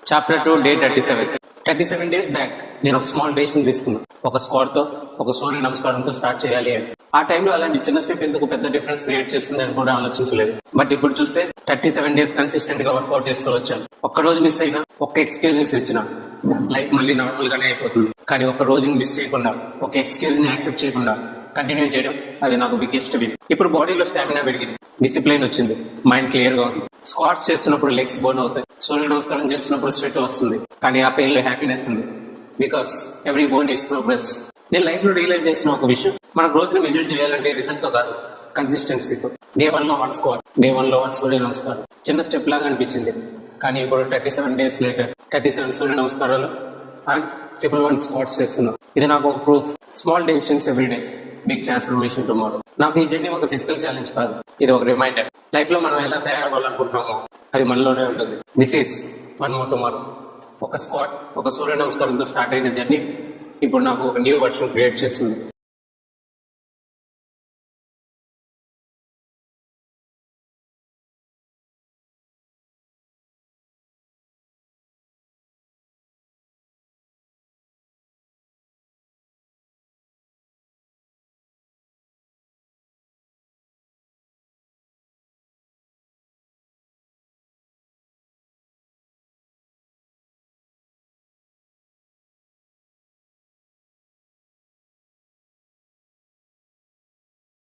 Chapter 2 day 37 days back నేను ఒక small decision తీసుకున్నాను. ఒక స్క్వాడ్ తో ఒక సూర్య నమస్కారంతో స్టార్ట్ చేయాలి అని. ఆ టైంలో అలాంటి చిన్న స్టెప్ ఎందుకు పెద్ద డిఫరెన్స్ క్రియేట్ చేస్తుంది అని కూడా ఆలోచించలేదు. బట్ ఇప్పుడు చూస్తే 37 డేస్ కన్సిస్టెంట్ గా వర్కౌట్ చేస్తూ వచ్చాను. ఒక్క రోజు మిస్ అయినా, ఒక్క ఎక్స్క్యూజ్ ఇచ్చిన లైఫ్ మళ్ళీ నార్మల్ గానే అయిపోతుంది. కానీ ఒక రోజుని మిస్ చేయకుండా, ఒక ఎక్స్క్యూజ్ ని యాక్సెప్ట్ చేయకుండా కంటిన్యూ చేయడం, అది నాకు బిగ్గెస్ట్ విన్. ఇప్పుడు బాడీలో స్టామినా పెరిగింది, డిసిప్లిన్ వచ్చింది, మైండ్ క్లియర్ గా ఉంది. స్క్వాట్స్ చేస్తున్నప్పుడు లెగ్స్ బోన్ అవుతాయి, సూర్య నమస్కారం చేస్తున్నప్పుడు స్వెట్ వస్తుంది, కానీ ఆ పెయిన్ లో హ్యాపీనెస్ ఉంది. Because every bone is progress. నేను లైఫ్ లో రియలైజ్ చేసిన ఒక విషయం, మన గ్రోత్ ని మెజర్ చేయాలంటే రిజల్ట్ తో కాదు, కన్సిస్టెన్సీతో. డే 1 లో 1 స్క్వాట్, డే 1 లో 1 సూర్య నమస్కారం చిన్న స్టెప్ లాగా అనిపించింది. కానీ ఇప్పుడు 37 డేస్ లేటర్ 37 సూర్య నమస్కారాలు 111 స్క్వాట్స్ చేస్తున్నాం. ఇది నాకు ఒక proof. Small decisions every day, big transformation tomorrow. నాకు ఈ జర్నీ ఒక ఫిజికల్ ఛాలెంజ్ కాదు, ఇది ఒక రిమైండర్. లైఫ్ లో మనం ఎలా తయారవ్వాలనుకుంటున్నామో అది మనలోనే ఉంటుంది. This is one more tomorrow. ఒక స్క్వాట్, ఒక సూర్య నమస్కారంతో స్టార్ట్ అయిన జర్నీ ఇప్పుడు నాకు ఒక న్యూ వర్షన్ క్రియేట్ చేస్తుంది.